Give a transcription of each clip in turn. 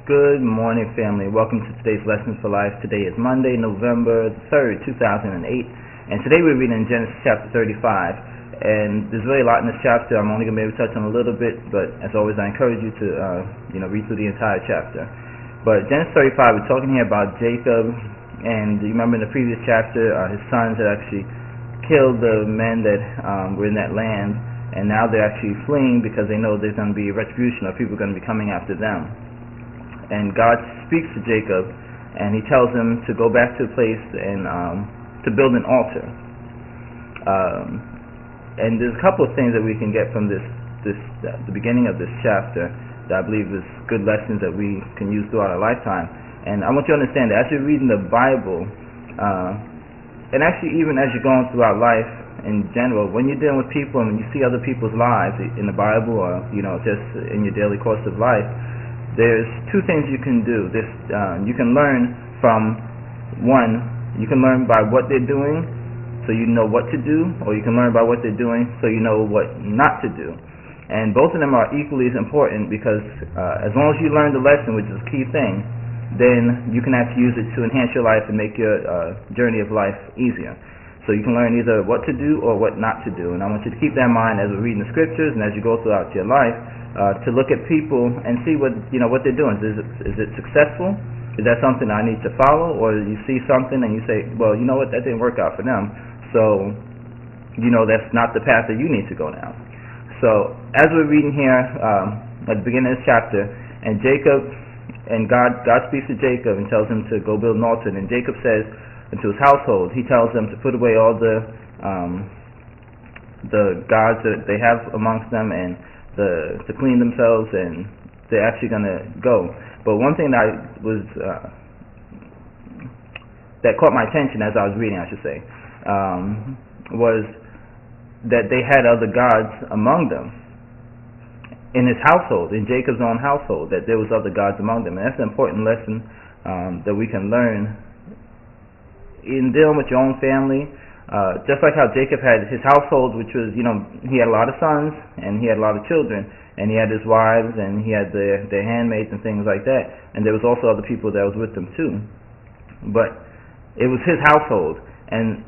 Good morning, family. Welcome to today's Lessons for Life. Today is Monday, November 3rd, 2008, and today we're reading in Genesis chapter 35. And there's really a lot in this chapter. I'm only going to be able to touch on a little bit, but as always, I encourage you to read through the entire chapter. But Genesis 35, we're talking here about Jacob, and you remember in the previous chapter, his sons had actually killed the men that were in that land, and now they're actually fleeing because they know there's going to be retribution, or people are going to be coming after them. And God speaks to Jacob, and he tells him to go back to a place and to build an altar. And there's a couple of things that we can get from the beginning of this chapter that I believe is good lessons that we can use throughout our lifetime. And I want you to understand that as you're reading the Bible, and actually even as you're going throughout life in general, when you're dealing with people and when you see other people's lives in the Bible, or just in your daily course of life, there's two things you can do. You can learn from one. You can learn by what they're doing, so you know what to do, or you can learn by what they're doing, so you know what not to do. And both of them are equally as important, because as long as you learn the lesson, which is a key thing, then you can actually use it to enhance your life and make your journey of life easier. So you can learn either what to do or what not to do. And I want you to keep that in mind as we're reading the scriptures and as you go throughout your life, to look at people and see what they're doing. Is it successful? Is that something I need to follow? Or you see something and you say, well, you know what, that didn't work out for them, so that's not the path that you need to go down. So as we're reading here at the beginning of this chapter, and Jacob, and God speaks to Jacob and tells him to go build an altar. And Jacob says, and to his household, he tells them to put away all the gods that they have amongst them, and to clean themselves, and they're actually going to go. But one thing that caught my attention as I was reading, I should say, was that they had other gods among them in his household, in Jacob's own household, that there was other gods among them. And that's an important lesson that we can learn in dealing with your own family. Just like how Jacob had his household, which was, he had a lot of sons and he had a lot of children, and he had his wives and he had their handmaids and things like that, and there was also other people that was with them too. But it was his household, and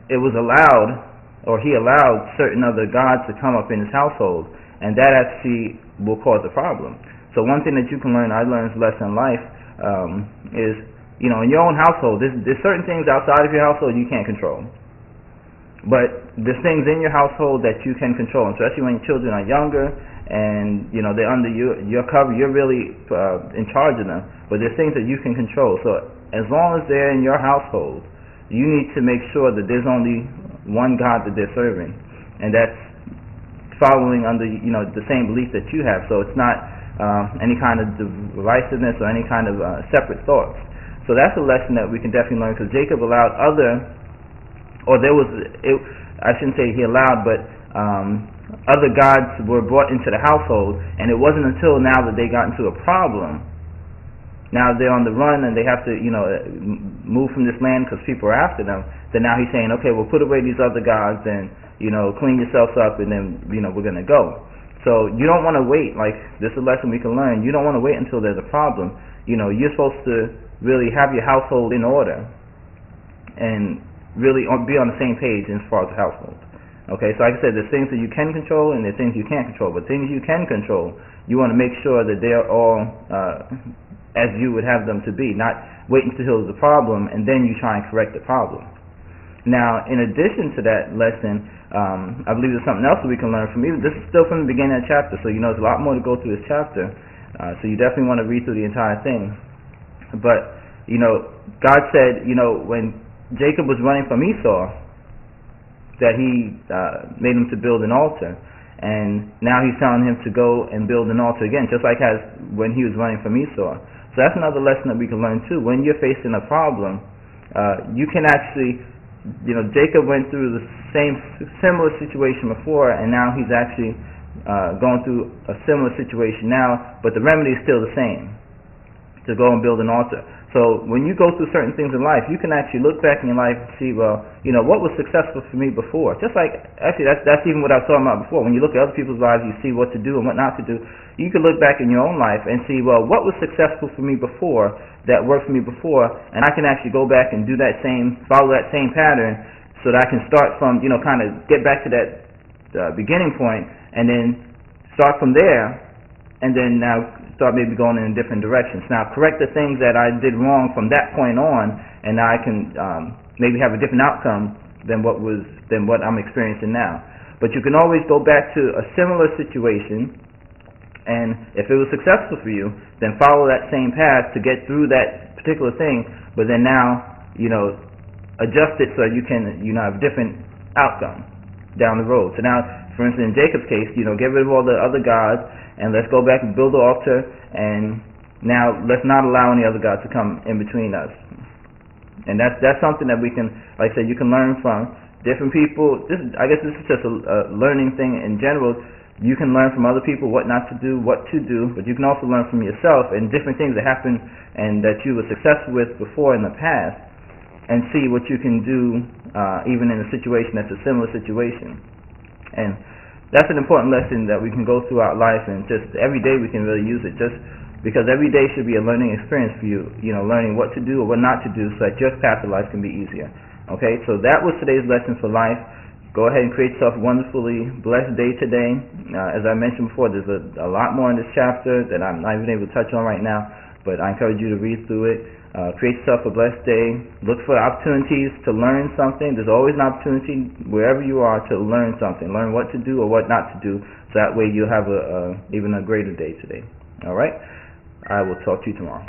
it was allowed, or he allowed certain other gods to come up in his household, and that actually will cause a problem. So one thing that you can learn, I learned this lesson in life, is, in your own household, there's certain things outside of your household you can't control. But there's things in your household that you can control, especially when your children are younger and they're under your cover. You're really in charge of them. But there's things that you can control. So as long as they're in your household, you need to make sure that there's only one God that they're serving, and that's following under the same belief that you have. So it's not any kind of divisiveness or any kind of separate thoughts. So that's a lesson that we can definitely learn, because Jacob allowed I shouldn't say he allowed, but other gods were brought into the household, and it wasn't until now that they got into a problem. Now they're on the run and they have to, move from this land because people are after them. Then now he's saying, okay, we'll put away these other gods and, clean yourselves up, and then, we're going to go. So you don't want to wait. Like, this is a lesson we can learn. You don't want to wait until there's a problem. You're supposed to really have your household in order and really be on the same page as far as the household. Okay, so like I said, there's things that you can control and there's things you can't control. But things you can control, you want to make sure that they're all as you would have them to be, not wait until there's a problem and then you try and correct the problem. Now, in addition to that lesson, I believe there's something else that we can learn from even. This is still from the beginning of the chapter, so there's a lot more to go through this chapter. So you definitely want to read through the entire thing. But God said, when Jacob was running from Esau, that he made him to build an altar, and now he's telling him to go and build an altar again, just like as when he was running from Esau. So that's another lesson that we can learn too. When you're facing a problem, you can actually, Jacob went through the similar situation before, and now he's actually going through a similar situation now, but the remedy is still the same, to go and build an altar. So when you go through certain things in life, you can actually look back in your life and see, well, what was successful for me before. Just like, actually, that's even what I was talking about before. When you look at other people's lives, you see what to do and what not to do. You can look back in your own life and see, well, what was successful for me before, that worked for me before, and I can actually go back and do that follow that same pattern, so that I can start from, kind of get back to that beginning point, and then start from there, and then now start maybe going in different directions. Now, correct the things that I did wrong from that point on, and now I can maybe have a different outcome than what I'm experiencing now. But you can always go back to a similar situation, and if it was successful for you, then follow that same path to get through that particular thing, but then now, adjust it so you can, have a different outcome down the road. So now, for instance, in Jacob's case, get rid of all the other gods, and let's go back and build the altar, and now let's not allow any other gods to come in between us. And that's something that we can, like I said, you can learn from different people. I guess this is just a learning thing in general. You can learn from other people what not to do, what to do, but you can also learn from yourself and different things that happen and that you were successful with before in the past, and see what you can do even in a situation that's a similar situation. And that's an important lesson that we can go throughout life, and just every day we can really use it, just because every day should be a learning experience for you, learning what to do or what not to do so that your path of life can be easier. Okay, so that was today's lesson for life. Go ahead and create yourself a wonderfully blessed day today. As I mentioned before, there's a lot more in this chapter that I'm not even able to touch on right now, but I encourage you to read through it. Create yourself a blessed day. Look for opportunities to learn something. There's always an opportunity wherever you are to learn something. Learn what to do or what not to do, so that way you'll have even a greater day today. All right? I will talk to you tomorrow.